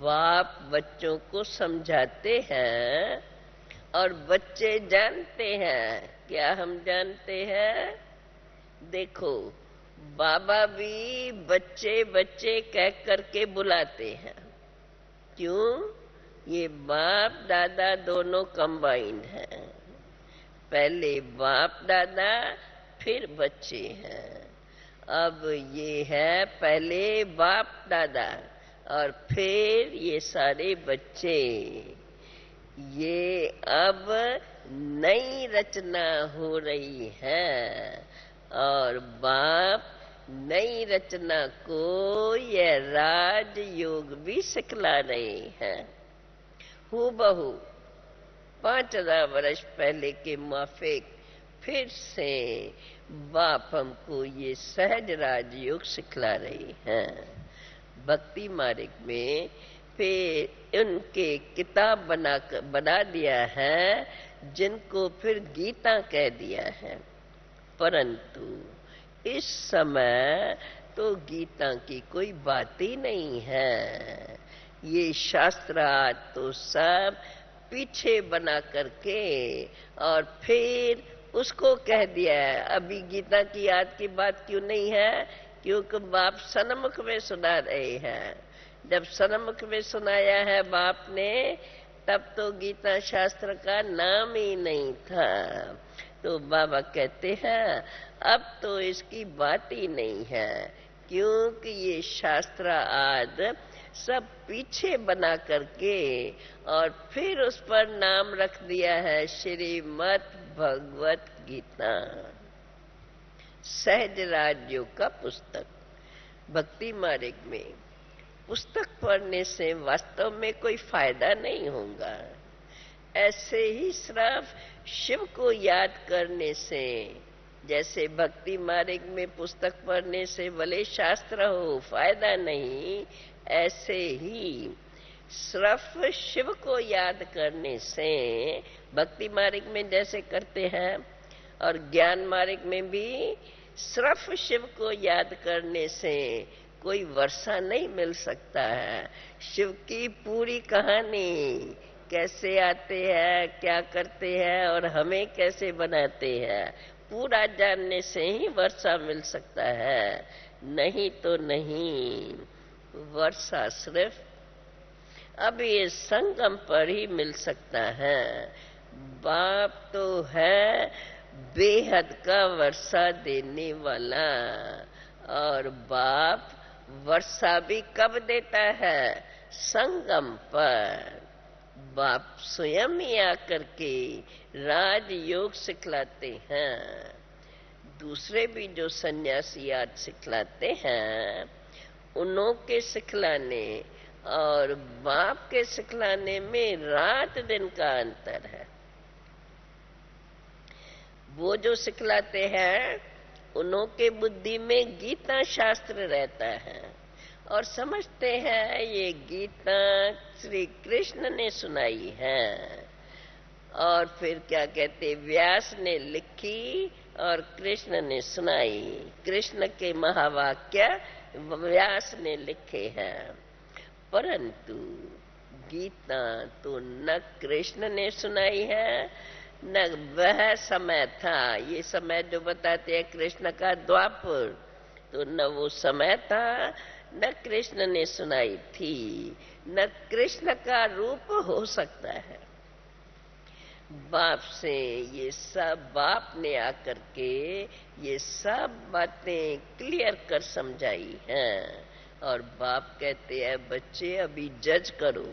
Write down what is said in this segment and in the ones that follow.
बाप बच्चों को समझाते हैं और बच्चे जानते हैं। क्या हम जानते हैं? देखो, बाबा भी बच्चे बच्चे कह करके बुलाते हैं। क्यों? ये बाप दादा दोनों कंबाइंड हैं। पहले बाप दादा फिर बच्चे हैं। अब ये है पहले बाप दादा और फिर ये सारे बच्चे। ये अब नई रचना हो रही है और बाप नई रचना को यह राजयोग भी सिखला रहे हैं। हूबहू 5000 वर्ष पहले के माफिक फिर से बाप हमको ये सहज राजयोग सिखला रहे हैं। भक्ति मार्ग में फिर उनके किताब बना दिया है, जिनको फिर गीता कह दिया है। परंतु इस समय तो गीता की कोई बात ही नहीं है। ये शास्त्रार्थ तो सब पीछे बना करके और फिर उसको कह दिया है। अभी गीता की याद की बात क्यों नहीं है? क्योंकि बाप सन्मुख में सुना रहे हैं। जब सन्मुख में सुनाया है बाप ने, तब तो गीता शास्त्र का नाम ही नहीं था। तो बाबा कहते हैं अब तो इसकी बात ही नहीं है, क्योंकि ये शास्त्र आदि सब पीछे बना करके और फिर उस पर नाम रख दिया है श्रीमद् भगवत गीता, सहज राजयोग का पुस्तक। भक्ति मार्ग में पुस्तक पढ़ने से वास्तव में कोई फायदा नहीं होगा। ऐसे ही सिर्फ शिव को याद करने से, जैसे भक्ति मार्ग में पुस्तक पढ़ने से भले शास्त्र हो फायदा नहीं, ऐसे ही सिर्फ शिव को याद करने से भक्ति मार्ग में जैसे करते हैं और ज्ञान मार्ग में भी सिर्फ शिव को याद करने से कोई वर्षा नहीं मिल सकता है। शिव की पूरी कहानी कैसे आते हैं, क्या करते हैं और हमें कैसे बनाते हैं, पूरा जानने से ही वर्षा मिल सकता है। नहीं तो नहीं, वर्षा सिर्फ अब ये संगम पर ही मिल सकता है। बाप तो है बेहद का वर्षा देने वाला, और बाप वर्षा भी कब देता है? संगम पर। बाप स्वयं ही आकर के राजयोग सिखलाते हैं। दूसरे भी जो सन्यासी आज सिखलाते हैं, उन्हों के सिखलाने और बाप के सिखलाने में रात दिन का अंतर है। वो जो सिखलाते हैं उन्हों के बुद्धि में गीता शास्त्र रहता है और समझते हैं ये गीता श्री कृष्ण ने सुनाई है। और फिर क्या कहते, व्यास ने लिखी और कृष्ण ने सुनाई। कृष्ण के महावाक्य व्यास ने लिखे हैं, परंतु गीता तो न कृष्ण ने सुनाई है न वह समय था। ये समय जो बताते हैं कृष्ण का द्वापर, तो न वो समय था न कृष्ण ने सुनाई थी, न कृष्ण का रूप हो सकता है। बाप से ये सब बाप ने आकर के ये सब बातें क्लियर कर समझाई हैं। और बाप कहते हैं बच्चे अभी जज करो,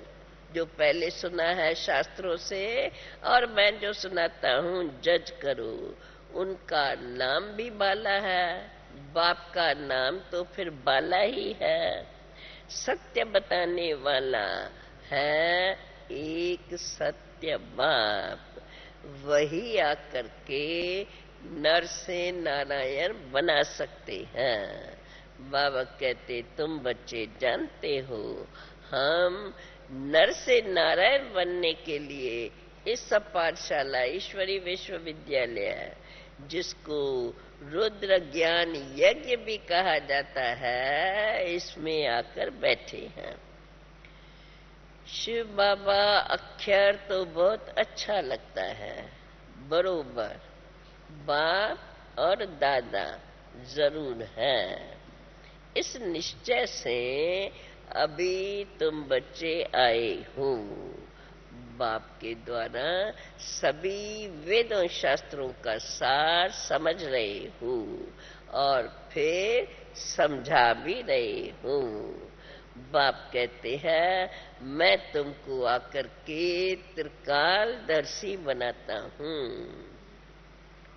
जो पहले सुना है शास्त्रों से और मैं जो सुनाता हूँ जज करो। उनका नाम भी बाला है, बाप का नाम तो फिर बाला ही है। सत्य बताने वाला है एक सत्य बाप, वही आकर के नर से नारायण बना सकते हैं। बाबा कहते तुम बच्चे जानते हो, हम नर से नारायण बनने के लिए इस सब पाठशाला ईश्वरी विश्वविद्यालय, जिसको रुद्र ज्ञान यज्ञ भी कहा जाता है, इसमें आकर बैठे हैं। शिव बाबा अक्षर तो बहुत अच्छा लगता है, बरोबर बाप और दादा जरूर है। इस निश्चय से अभी तुम बच्चे आए हो, बाप के द्वारा सभी वेदों शास्त्रों का सार समझ रहे हो और फिर समझा भी रहे हो। बाप कहते हैं मैं तुमको आकर के त्रिकालदर्शी बनाता हूँ।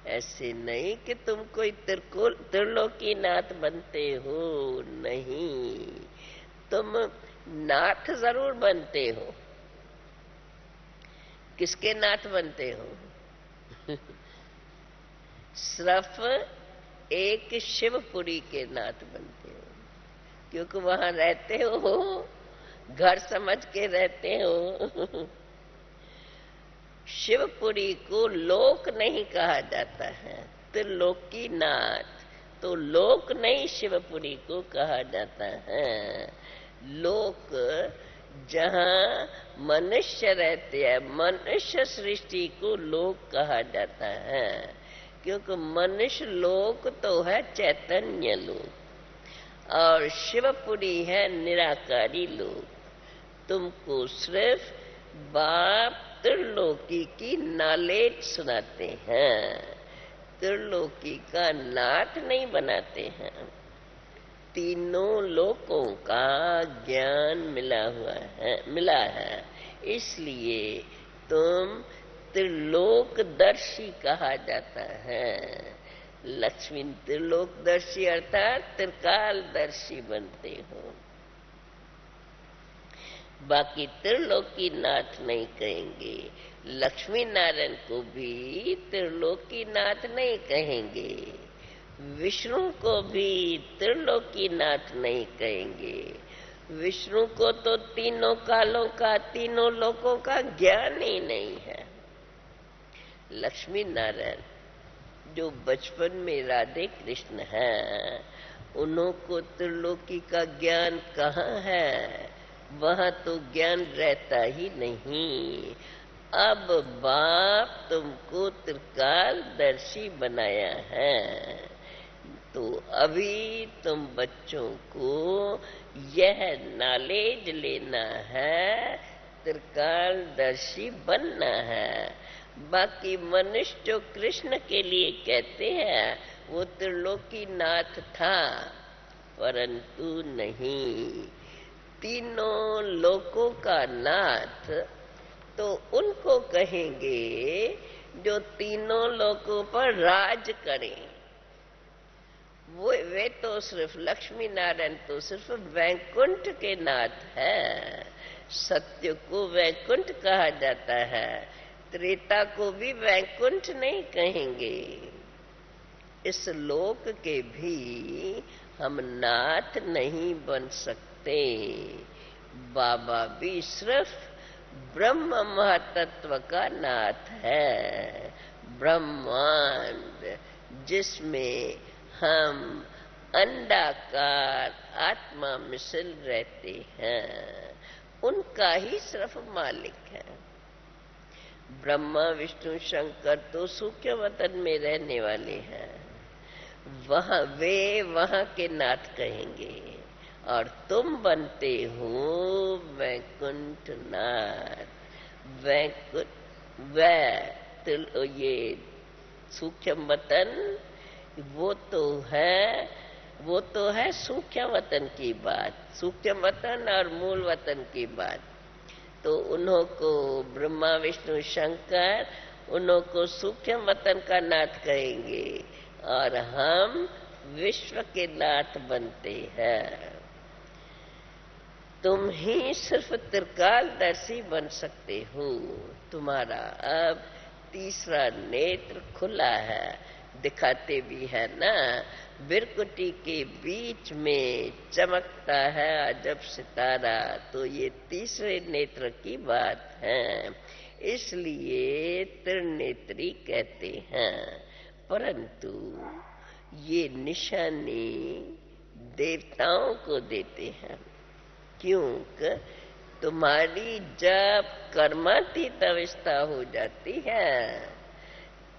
ऐसे नहीं कि तुम कोई त्रिलोकीनाथ बनते हो, नहीं, तुम नाथ जरूर बनते हो। किसके नाथ बनते हो? सिर्फ एक शिवपुरी के नाथ बनते हो, क्योंकि वहां रहते हो, घर समझ के रहते हो। शिवपुरी को लोक नहीं कहा जाता है, त्रिलोकी नाथ तो लोक नहीं शिवपुरी को कहा जाता है। लोक जहां मनुष्य रहते हैं, मनुष्य सृष्टि को लोक कहा जाता है, क्योंकि मनुष्य लोक तो है चैतन्य लोक और शिवपुरी है निराकारी लोक। तुमको सिर्फ बाप त्रिलोकी की नॉलेज सुनाते हैं, त्रिलोकी का नाथ नहीं बनाते हैं। तीनों लोकों का ज्ञान मिला है, इसलिए तुम त्रिलोकदर्शी कहा जाता है। लक्ष्मी त्रिलोकदर्शी अर्थात त्रिकालदर्शी बनते हो। बाकी त्रिलोकी नाथ नहीं कहेंगे, लक्ष्मी नारायण को भी त्रिलोकी नाथ नहीं कहेंगे, विष्णु को भी त्रिलोकी नाथ नहीं कहेंगे। विष्णु को तो तीनों कालों का, तीनों लोकों का ज्ञान ही नहीं है। लक्ष्मी नारायण जो बचपन में राधे कृष्ण हैं, उन्हों को त्रिलोकी का ज्ञान कहाँ है? वहां तो ज्ञान रहता ही नहीं। अब बाप तुमको त्रिकालदर्शी बनाया है, तो अभी तुम बच्चों को यह नॉलेज लेना है, त्रिकालदर्शी बनना है। बाकी मनुष्य जो कृष्ण के लिए कहते हैं वो त्रिलोकी नाथ था, परंतु नहीं, तीनों लोकों का नाथ तो उनको कहेंगे जो तीनों लोकों पर राज करें। वे तो सिर्फ लक्ष्मी नारायण तो सिर्फ वैकुंठ के नाथ है। सत्य को वैकुंठ कहा जाता है, त्रेता को भी वैकुंठ नहीं कहेंगे। इस लोक के भी हम नाथ नहीं बन सकते। बाबा भी सिर्फ ब्रह्म महातत्व का नाथ है, ब्रह्मांड जिसमें हम अंडाकार आत्मा मिसल रहते हैं, उनका ही सिर्फ मालिक है। ब्रह्मा विष्णु शंकर तो सूक्ष्म वतन में रहने वाले हैं, वहां के नाथ कहेंगे, और तुम बनते हो वैकुंठ नाथ। ये सूक्ष्म वतन वो तो है सूक्ष्म वतन की बात, सूक्ष्म वतन और मूल वतन की बात। तो उन्हों को ब्रह्मा विष्णु शंकर उन्हों को सूक्ष्म वतन का नाथ कहेंगे, और हम विश्व के नाथ बनते हैं। तुम ही सिर्फ त्रिकालदर्शी बन सकते हो। तुम्हारा अब तीसरा नेत्र खुला है, दिखाते भी है ना, बिरकुटी के बीच में चमकता है अजब सितारा, तो ये तीसरे नेत्र की बात है, इसलिए त्रिनेत्री कहते हैं। परंतु ये निशानी देवताओं को देते हैं, क्योंकि तुम्हारी जब कर्मातीत अवस्था हो जाती है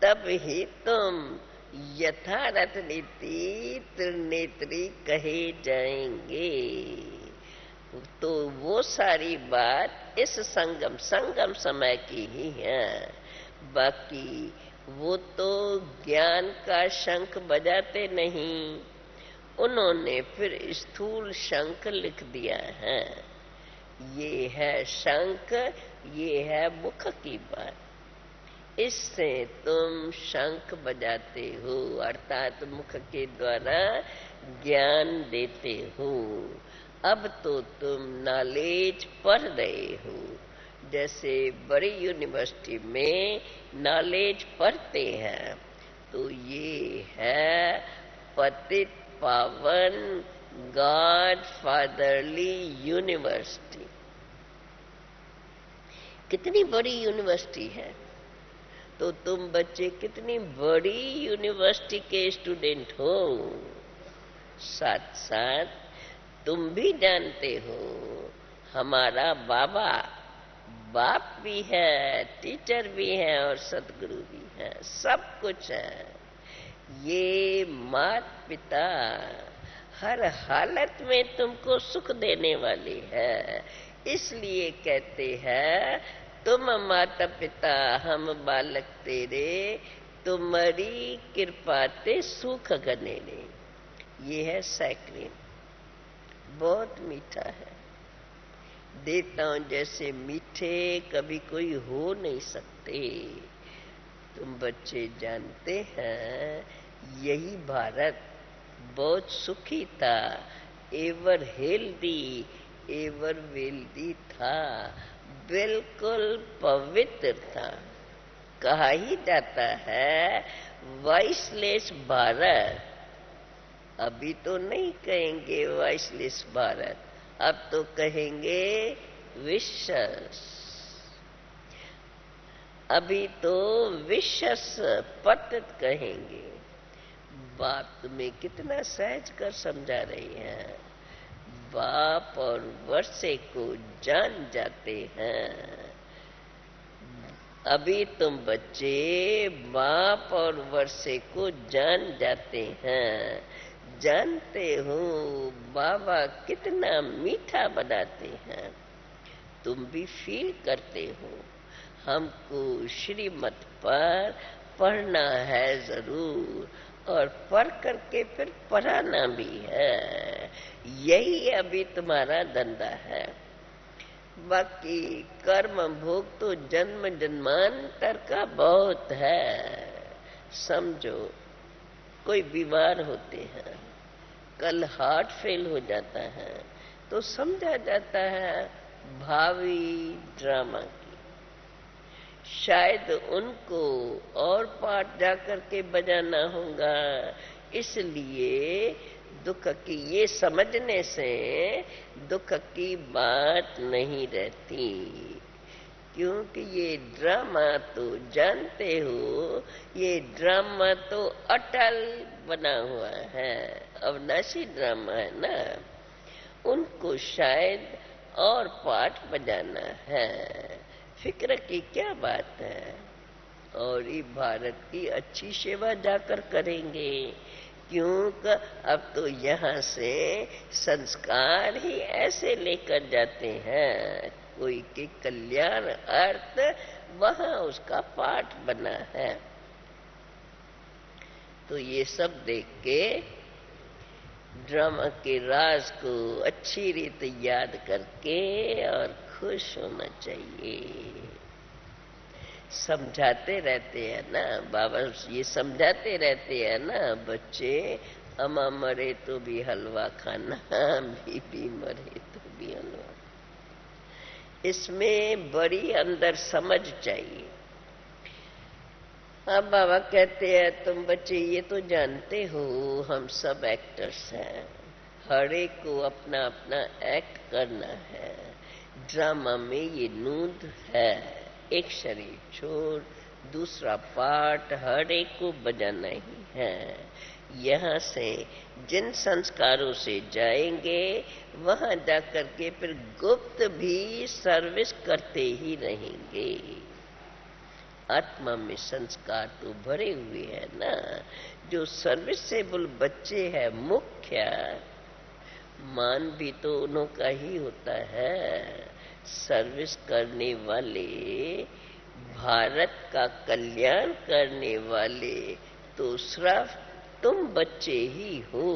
तब ही तुम यथारथ नीति त्रिनेत्री कहे जाएंगे। तो वो सारी बात इस संगम समय की ही है। बाकी वो तो ज्ञान का शंख बजाते नहीं, उन्होंने फिर स्थूल शंख लिख दिया है। ये है शंख, ये है मुख की बात। इससे तुम शंख बजाते हो, अर्थात मुख के द्वारा ज्ञान देते हो। अब तो तुम नॉलेज पढ़ रहे हो, जैसे बड़ी यूनिवर्सिटी में नॉलेज पढ़ते हैं। तो ये है पतित पावन गॉड फादरली यूनिवर्सिटी। कितनी बड़ी यूनिवर्सिटी है। तो तुम बच्चे कितनी बड़ी यूनिवर्सिटी के स्टूडेंट हो। साथ साथ तुम भी जानते हो हमारा बाबा बाप भी है, टीचर भी है और सदगुरु भी है, सब कुछ है। ये माता पिता हर हालत में तुमको सुख देने वाले है। इसलिए कहते हैं तुम माता पिता हम बालक तेरे, तुम्हारी कृपा ते सुख गने रे। ये है सैक्रिन, बहुत मीठा है। देवताओं जैसे मीठे कभी कोई हो नहीं सकते। तुम बच्चे जानते हैं यही भारत बहुत सुखी था, एवर हेल्दी एवर वेल्दी था, बिल्कुल पवित्र था। कहा ही जाता है वाइसलेस भारत। अभी तो नहीं कहेंगे वाइसलेस भारत, अब तो कहेंगे विशस। अभी तो विशस पतित कहेंगे। बाप तुम्हें कितना सहज कर समझा रही है। बाप और वर्षे को जान जाते हैं। अभी तुम बच्चे बाप और वर्षे को जान जाते हैं। जानते हो बाबा कितना मीठा बनाते हैं। तुम भी फील करते हो। हमको श्रीमत पर पढ़ना है जरूर, और पढ़ करके फिर पढ़ाना भी है। यही अभी तुम्हारा धंधा है। बाकी कर्म भोग तो जन्म जन्मांतर का बहुत है। समझो, कोई बीमार होते हैं, कल हार्ट फेल हो जाता है, तो समझा जाता है भावी ड्रामा की। शायद उनको और पार्ट जाकर के बजाना होगा। इसलिए दुख की ये समझने से दुख की बात नहीं रहती। क्योंकि ये ड्रामा तो जानते हो, ये ड्रामा तो अटल बना हुआ है, अविनाशी ड्रामा है ना। उनको शायद और पाठ बजाना है। फिक्र की क्या बात है। और ये भारत की अच्छी सेवा जाकर करेंगे, क्योंकि अब तो यहाँ से संस्कार ही ऐसे लेकर जाते हैं। कोई के कल्याण अर्थ वहाँ उसका पाठ बना है। तो ये सब देख के ड्रामा के राज को अच्छी रीत याद करके और खुश होना चाहिए। समझाते रहते हैं ना बाबा, ये समझाते रहते हैं ना बच्चे, अम्मा मरे तो भी हलवा खाना, बीबी मरे तो भी हलवा। इसमें बड़ी अंदर समझ चाहिए। अब बाबा कहते हैं तुम बच्चे ये तो जानते हो हम सब एक्टर्स हैं, हर एक को अपना अपना एक्ट करना है। ड्रामा में ये नूद है, एक शरीर छोड़ दूसरा पार्ट हर एक को बजाना ही है। यहाँ से जिन संस्कारों से जाएंगे वहां जाकर के फिर गुप्त भी सर्विस करते ही रहेंगे। आत्मा में संस्कार तो भरे हुए हैं ना। जो सर्विसेबल बच्चे हैं, मुख्य मान भी तो उन्हों का ही होता है। सर्विस करने वाले, भारत का कल्याण करने वाले तो सिर्फ तुम बच्चे ही हो।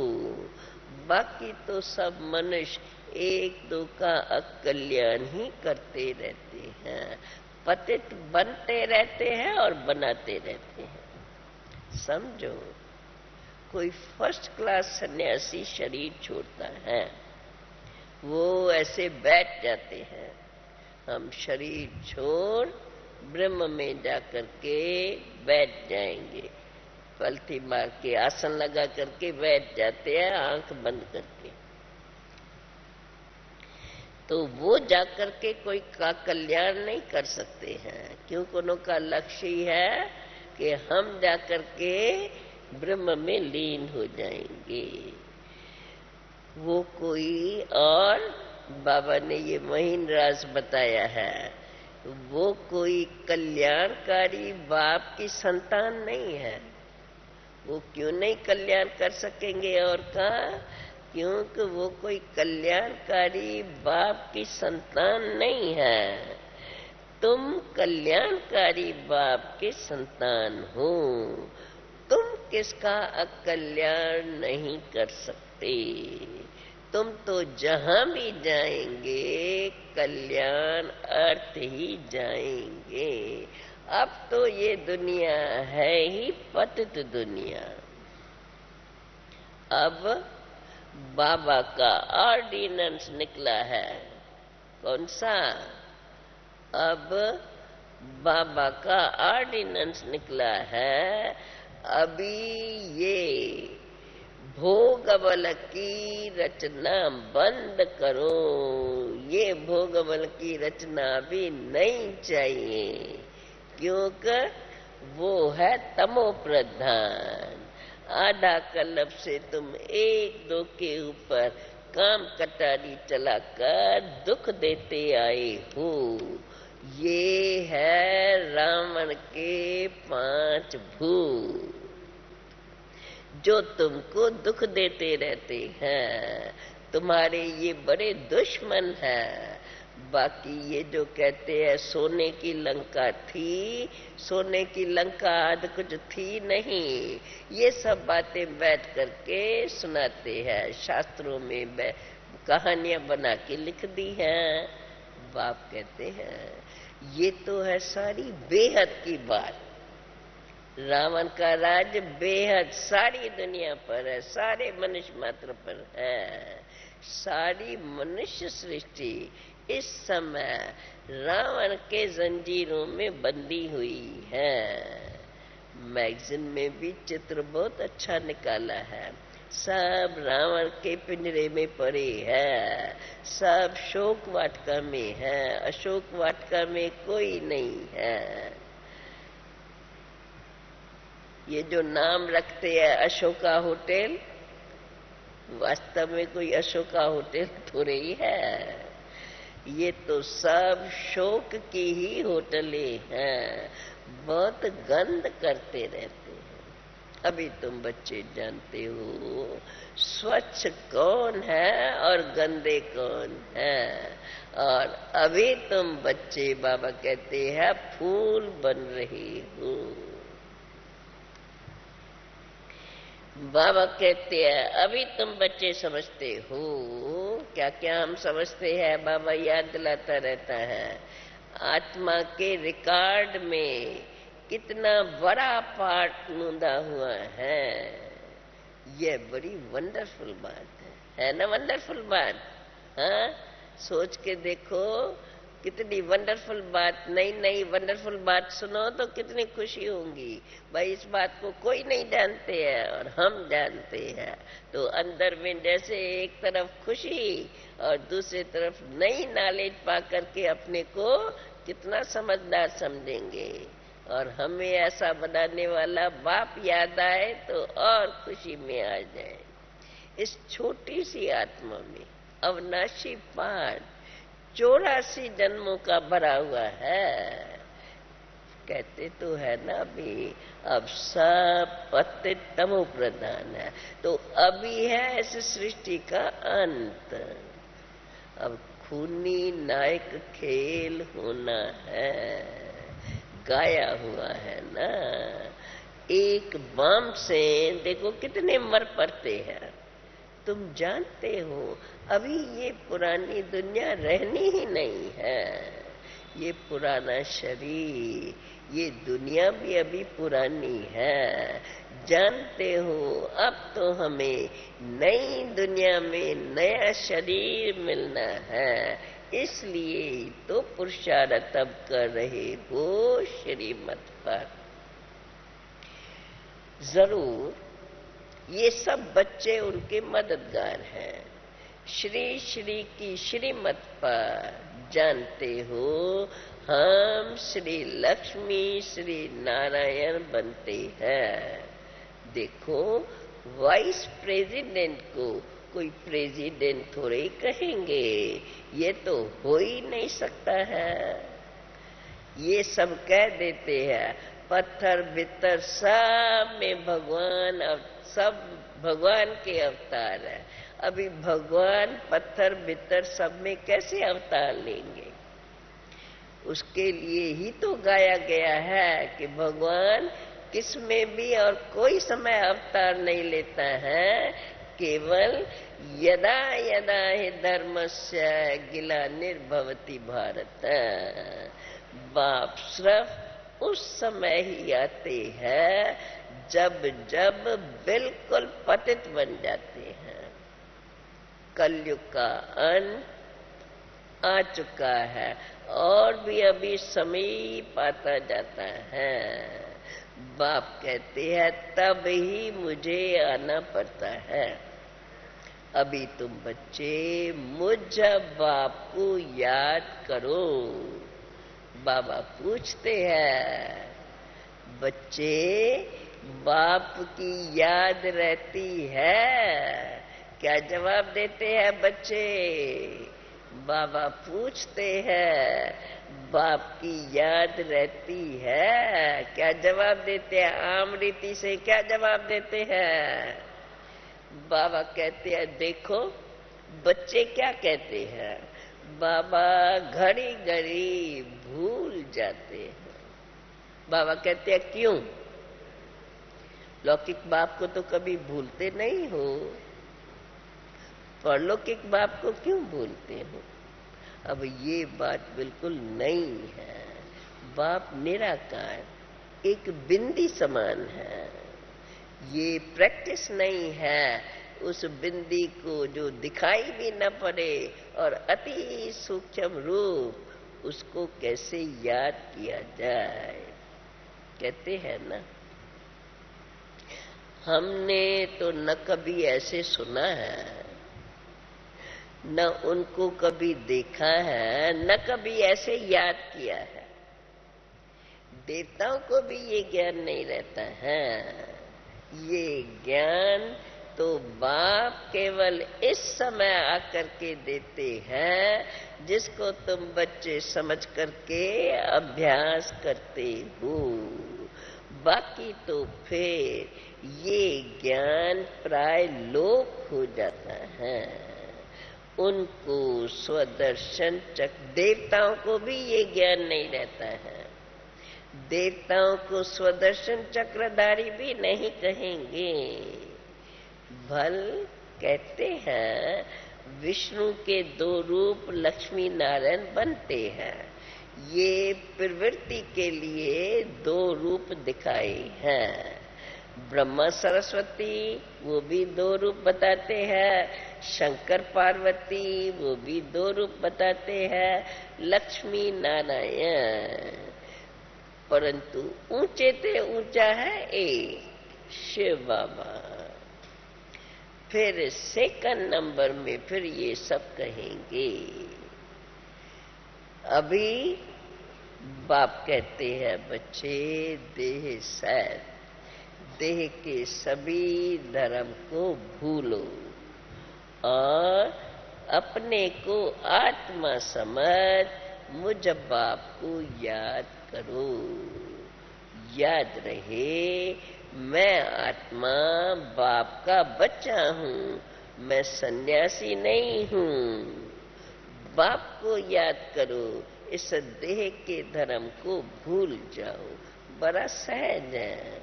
बाकी तो सब मनुष्य एक दो का अकल्याण ही करते रहते हैं, पतित बनते रहते हैं और बनाते रहते हैं। समझो, कोई फर्स्ट क्लास सन्यासी शरीर छोड़ता है, वो ऐसे बैठ जाते हैं। हम शरीर छोड़ ब्रह्म में जाकर के बैठ जाएंगे, पलथी मार के आसन लगा करके बैठ जाते हैं, आंख बंद करके। तो वो जाकर के कोई का कल्याण नहीं कर सकते हैं, क्योंकि उनका लक्ष्य ही है कि हम जाकर के ब्रह्म में लीन हो जाएंगे। वो कोई और बाबा ने ये महीन राज बताया है, वो कोई कल्याणकारी बाप की संतान नहीं है। वो क्यों नहीं कल्याण कर सकेंगे और का? क्योंकि वो कोई कल्याणकारी बाप की संतान नहीं है। तुम कल्याणकारी बाप के संतान हो। तुम किसका अकल्याण नहीं कर सकते। तुम तो जहां भी जाएंगे कल्याण अर्थ ही जाएंगे। अब तो ये दुनिया है ही पतित दुनिया। अब बाबा का ऑर्डिनेंस निकला है। कौन सा? अब बाबा का ऑर्डिनेंस निकला है। अभी ये भोगबल की रचना बंद करो। ये भोगबल की रचना भी नहीं चाहिए, क्योंकि वो है तमो प्रधान। आधा कल्प से तुम एक दो के ऊपर काम कटारी चलाकर दुख देते आए हो। ये है रावण के 5 भूत जो तुमको दुख देते रहते हैं। तुम्हारे ये बड़े दुश्मन हैं। बाकी ये जो कहते हैं सोने की लंका थी, सोने की लंका आज कुछ थी नहीं। ये सब बातें बैठ करके सुनाते हैं, शास्त्रों में कहानियां बना के लिख दी हैं। बाप कहते हैं ये तो है सारी बेहद की बात। रावण का राज बेहद सारी दुनिया पर है, सारे मनुष्य मात्र पर है। सारी मनुष्य सृष्टि इस समय रावण के जंजीरों में बंधी हुई है। मैगजीन में भी चित्र बहुत अच्छा निकाला है। सब रावण के पिंजरे में पड़े है, सब शोक वाटिका में है, अशोक वाटिका में कोई नहीं है। ये जो नाम रखते हैं अशोका होटल, वास्तव में कोई अशोका होटल थोड़े ही है। ये तो सब शोक की ही होटलें हैं, बहुत गंद करते रहते हैं। अभी तुम बच्चे जानते हो स्वच्छ कौन है और गंदे कौन है। और अभी तुम बच्चे, बाबा कहते हैं, फूल बन रहे हो। बाबा कहते हैं अभी तुम बच्चे समझते हो। क्या क्या हम समझते हैं, बाबा याद दिलाता रहता है। आत्मा के रिकॉर्ड में कितना बड़ा पार्ट नूंदा हुआ है। यह बड़ी वंडरफुल बात है ना? वंडरफुल बात, हाँ? सोच के देखो कितनी वंडरफुल बात। नई नई वंडरफुल बात सुनो तो कितनी खुशी होंगी। भाई इस बात को कोई नहीं जानते हैं और हम जानते हैं, तो अंदर में जैसे एक तरफ खुशी और दूसरी तरफ नई नॉलेज पा करके अपने को कितना समझदार समझेंगे। और हमें ऐसा बनाने वाला बाप याद आए तो और खुशी में आ जाए। इस छोटी सी आत्मा में अविनाशी पाठ 84 जन्मों का भरा हुआ है। कहते तो है ना अभी, अब सब पतित तमो प्रधान है, तो अभी है इस सृष्टि का अंत। अब खूनी नायक खेल होना है, गाया हुआ है ना। एक बम से देखो कितने मर पड़ते हैं। तुम जानते हो अभी ये पुरानी दुनिया रहनी ही नहीं है। ये पुराना शरीर, ये दुनिया भी अभी पुरानी है। जानते हो अब तो हमें नई दुनिया में नया शरीर मिलना है, इसलिए तो पुरुषार्थ अब कर रहे हो श्रीमत पर। जरूर ये सब बच्चे उनके मददगार हैं। श्री श्री की श्रीमत पर जानते हो हम श्री लक्ष्मी श्री नारायण बनते हैं। देखो वाइस प्रेसिडेंट को कोई प्रेसिडेंट थोड़े ही कहेंगे, ये तो हो ही नहीं सकता है। ये सब कह देते हैं पत्थर भीतर सब में भगवान, अब सब भगवान के अवतार है। अभी भगवान पत्थर भीतर सब में कैसे अवतार लेंगे? उसके लिए ही तो गाया गया है कि भगवान किस में भी और कोई समय अवतार नहीं लेता है, केवल यदा यदा हि धर्मस्य ग्लानिर्भवति भारत। बाप सिर्फ उस समय ही आते हैं जब जब बिल्कुल पतित बन जाते हैं। कलयुग का अंत आ चुका है और भी अभी समीप आता जाता है। बाप कहते हैं तब ही मुझे आना पड़ता है। अभी तुम बच्चे मुझ बाप को याद करो। बाबा पूछते हैं बच्चे बाप की याद रहती है? क्या जवाब देते हैं बच्चे? बाबा पूछते हैं बाप की याद रहती है? क्या जवाब देते हैं? आम रीति से क्या जवाब देते हैं? बाबा कहते हैं देखो बच्चे क्या कहते हैं, बाबा घड़ी घड़ी भूल जाते हैं। बाबा कहते हैं क्यों? लौकिक बाप को तो कभी भूलते नहीं हो, परलौकिक बाप को क्यों भूलते हो? अब ये बात बिल्कुल नहीं है। बाप निराकार एक बिंदी समान है। ये प्रैक्टिस नहीं है उस बिंदी को जो दिखाई भी न पड़े और अति सूक्ष्म रूप उसको कैसे याद किया जाए। कहते हैं ना हमने तो न कभी ऐसे सुना है, न उनको कभी देखा है, न कभी ऐसे याद किया है। देवताओं को भी ये ज्ञान नहीं रहता है। ये ज्ञान तो बाप केवल इस समय आकर के देते हैं जिसको तुम बच्चे समझ करके अभ्यास करते हो। बाकी तो फिर ये ज्ञान प्राय लोप हो जाता है। उनको स्वदर्शन चक्र, देवताओं को भी ये ज्ञान नहीं रहता है। देवताओं को स्वदर्शन चक्रधारी भी नहीं कहेंगे। भल कहते हैं विष्णु के 2 रूप लक्ष्मी नारायण बनते हैं। ये प्रवृत्ति के लिए 2 रूप दिखाए हैं। ब्रह्मा सरस्वती वो भी 2 रूप बताते हैं। शंकर पार्वती वो भी 2 रूप बताते हैं। लक्ष्मी नारायण, परंतु ऊंचे से ऊंचा है एक शिव बाबा। फिर सेकंड नंबर में फिर ये सब कहेंगे। अभी बाप कहते हैं बच्चे देह सैर, देह के सभी धर्म को भूलो और अपने को आत्मा समझ मुझ बाप को याद करो। याद रहे मैं आत्मा बाप का बच्चा हूँ, मैं सन्यासी नहीं हूँ। बाप को याद करो, इस देह के धर्म को भूल जाओ। बड़ा सहज है।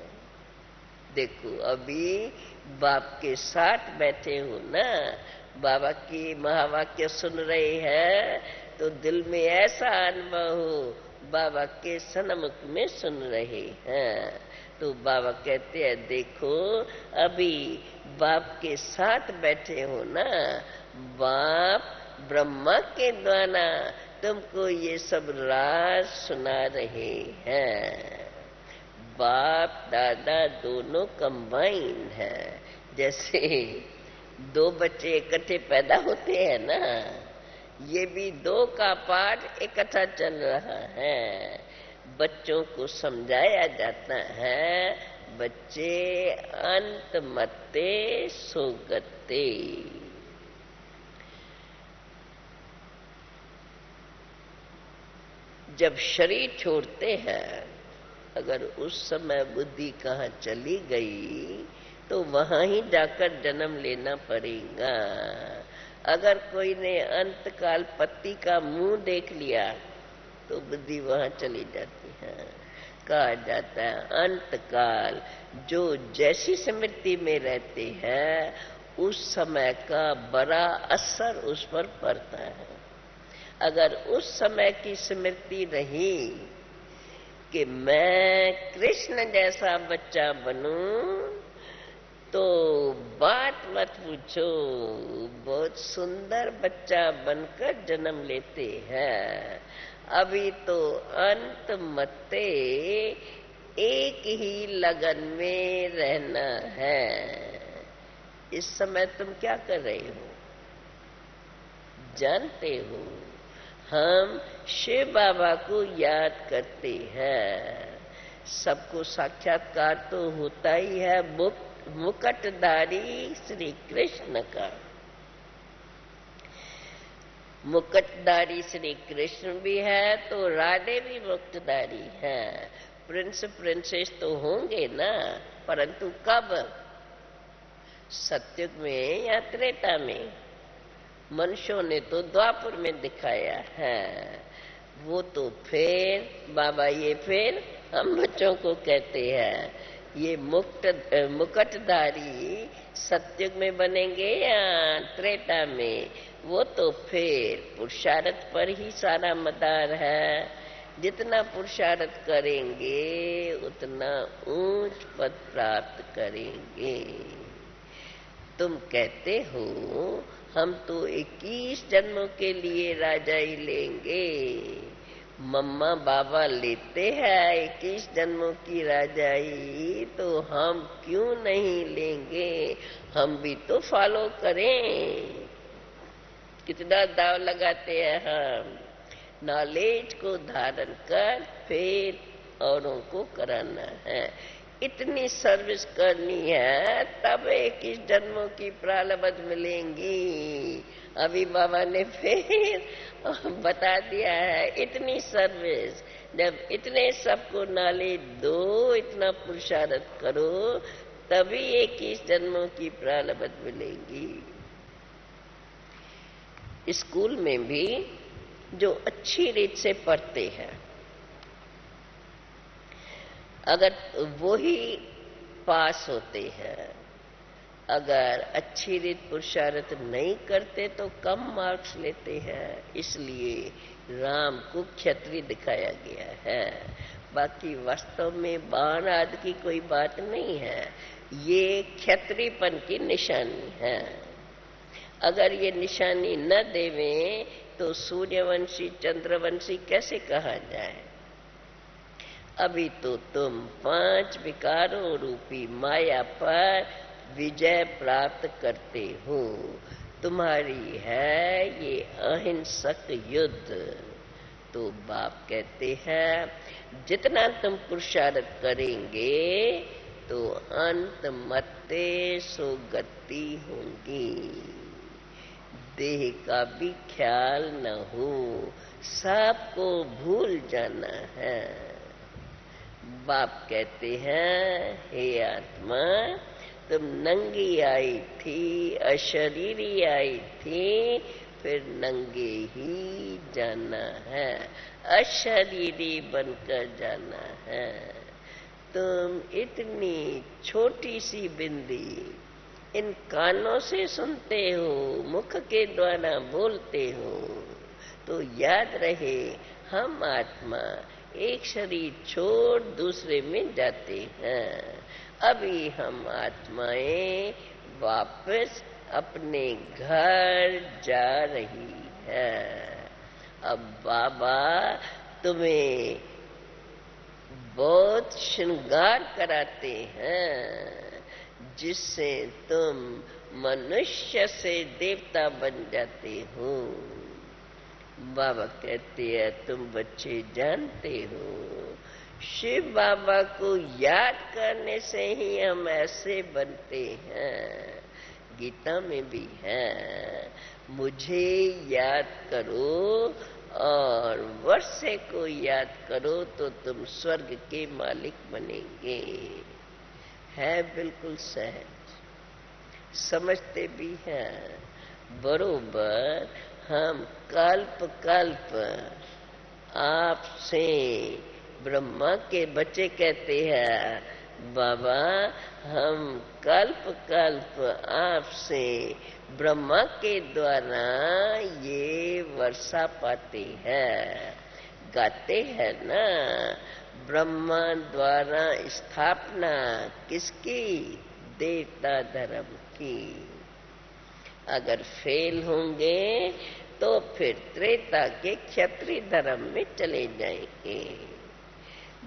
देखो अभी बाप के साथ बैठे हो ना, बाबा की महावाक्य सुन रहे हैं तो दिल में ऐसा अनुभव हो बाबा के सन्मुख में सुन रहे हैं। तो बाबा कहते हैं देखो अभी बाप के साथ बैठे हो ना, बाप ब्रह्मा के द्वारा तुमको ये सब राज सुना रहे हैं। बाप दादा दोनों कंबाइन है। जैसे दो बच्चे इकट्ठे पैदा होते हैं ना, ये भी दो का पाठ इकट्ठा चल रहा है। बच्चों को समझाया जाता है बच्चे अंत मत्ते सोगते। जब शरीर छोड़ते हैं, अगर उस समय बुद्धि कहाँ चली गई तो वहां ही जाकर जन्म लेना पड़ेगा। अगर कोई ने अंतकाल पति का मुंह देख लिया तो बुद्धि वहां चली जाती है। कहा जाता है अंतकाल जो जैसी स्मृति में रहते हैं उस समय का बड़ा असर उस पर पड़ता है। अगर उस समय की स्मृति रही कि मैं कृष्ण जैसा बच्चा बनूं तो बात मत पूछो, बहुत सुंदर बच्चा बनकर जन्म लेते हैं। अभी तो अंत मत्ते एक ही लगन में रहना है। इस समय तुम क्या कर रहे हो जानते हो? हम शिव बाबा को याद करते हैं। सबको साक्षात्कार तो होता ही है मुकुटधारी श्री कृष्ण का। मुकुटधारी श्री कृष्ण भी है तो राधे भी मुकुटधारी है। प्रिंस प्रिंसेस तो होंगे ना, परंतु कब? सतयुग में या त्रेता में? मनुष्यों ने तो द्वापर में दिखाया है। वो तो फिर बाबा ये फिर हम बच्चों को कहते हैं ये मुकुटधारी सतयुग में बनेंगे या त्रेता में? वो तो फिर पुरुषार्थ पर ही सारा मदार है। जितना पुरुषार्थ करेंगे उतना ऊंच पद प्राप्त करेंगे। तुम कहते हो हम तो 21 जन्मों के लिए राजा ही लेंगे। मम्मा बाबा लेते हैं 21 जन्मों की राजाई, तो हम क्यों नहीं लेंगे? हम भी तो फॉलो करें। कितना दाव लगाते हैं हम। नॉलेज को धारण कर फिर औरों को कराना है। इतनी सर्विस करनी है तब 21 जन्मों की प्रारब्ध मिलेंगी। अभी बाबा ने फिर बता दिया है इतनी सर्विस। जब इतने सबको नॉलेज दो, इतना पुरुषार्थ करो, तभी 21 जन्मों की प्रारब्ध मिलेगी। स्कूल में भी जो अच्छी रीत से पढ़ते हैं, अगर वो ही पास होते हैं। अगर अच्छी रीत पुरुषार्थ नहीं करते तो कम मार्क्स लेते हैं। इसलिए राम को क्षत्रिय दिखाया गया है। बाकी वास्तव में बाण आदि की कोई बात नहीं है। ये क्षत्रियपन की निशानी है। अगर ये निशानी न देवें तो सूर्यवंशी चंद्रवंशी कैसे कहा जाए? अभी तो तुम 5 विकारों रूपी माया पर विजय प्राप्त करते हो। तुम्हारी है ये अहिंसक युद्ध। तो बाप कहते हैं जितना तुम पुरुषार्थ करेंगे तो अंत मत्ते सो गति होंगी। देह का भी ख्याल न हो, सबको भूल जाना है। बाप कहते हैं हे आत्मा, तुम नंगी आई थी, अशरीरी आई थी, फिर नंगे ही जाना है, अशरीरी बनकर जाना है। तुम इतनी छोटी सी बिंदी इन कानों से सुनते हो, मुख के द्वारा बोलते हो, तो याद रहे हम आत्मा एक शरीर छोड़ दूसरे में जाते हैं। अभी हम आत्माएं वापस अपने घर जा रही है। अब बाबा तुम्हें बहुत श्रृंगार कराते हैं जिससे तुम मनुष्य से देवता बन जाते हो। बाबा कहते हैं तुम बच्चे जानते हो, शिव बाबा को याद करने से ही हम ऐसे बनते हैं। गीता में भी है, मुझे याद करो और वर्षे को याद करो तो तुम स्वर्ग के मालिक बनेंगे। है बिल्कुल सहज, समझते भी हैं। बरोबर हम कल्प कल्प आपसे ब्रह्मा के बच्चे कहते हैं बाबा, हम कल्प कल्प आपसे ब्रह्मा के द्वारा ये वर्षा पाते हैं। गाते हैं ना, ब्रह्मा द्वारा स्थापना किसकी? देवता धर्म की। अगर फेल होंगे तो फिर त्रेता के क्षत्रिय धर्म में चले जाएंगे।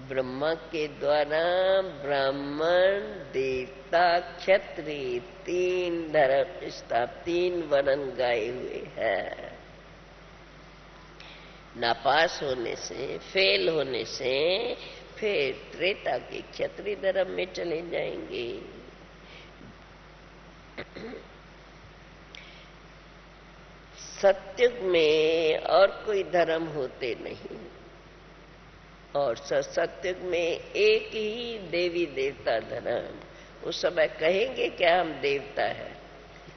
ब्रह्मा के द्वारा ब्राह्मण, देवता, क्षत्रिय तीन धर्म तीन वर्ण गाए हुए हैं। नापास होने से, फेल होने से फिर त्रेता के क्षत्रिय धर्म में चले जाएंगे। सत्युग में और कोई धर्म होते नहीं, और सत्युग में एक ही देवी देवता धर्म। उस समय कहेंगे क्या हम देवता है?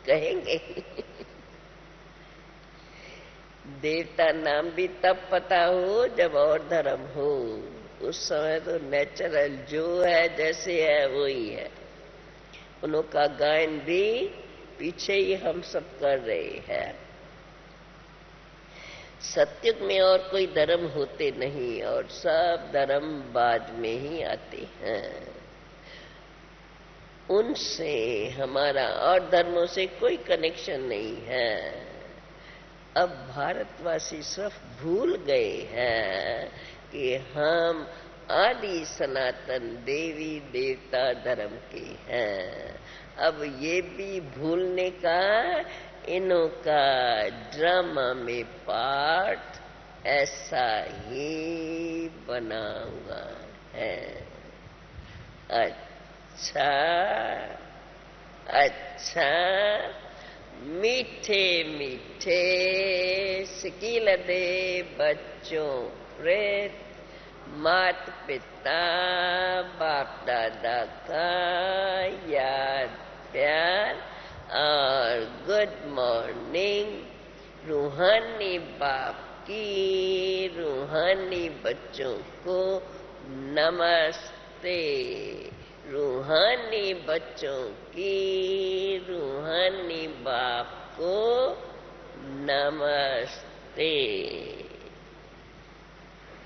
कहेंगे देवता नाम भी तब पता हो जब और धर्म हो। उस समय तो नेचुरल जो है जैसे है वो ही है। उनका गायन भी पीछे ही हम सब कर रहे हैं। सत्युग में और कोई धर्म होते नहीं और सब धर्म बाद में ही आते हैं। उनसे हमारा और धर्मों से कोई कनेक्शन नहीं है। अब भारतवासी सिर्फ भूल गए हैं कि हम आदि सनातन देवी देवता धर्म के हैं। अब ये भी भूलने का इनों का ड्रामा में पार्ट ऐसा ही बना हुआ है। अच्छा अच्छा, मीठे मीठे सिकील दे बच्चों प्रेत, मात पिता बाप दादा का याद प्यार और गुड मॉर्निंग। रूहानी बाप की रूहानी बच्चों को नमस्ते। रूहानी बच्चों की रूहानी बाप को नमस्ते।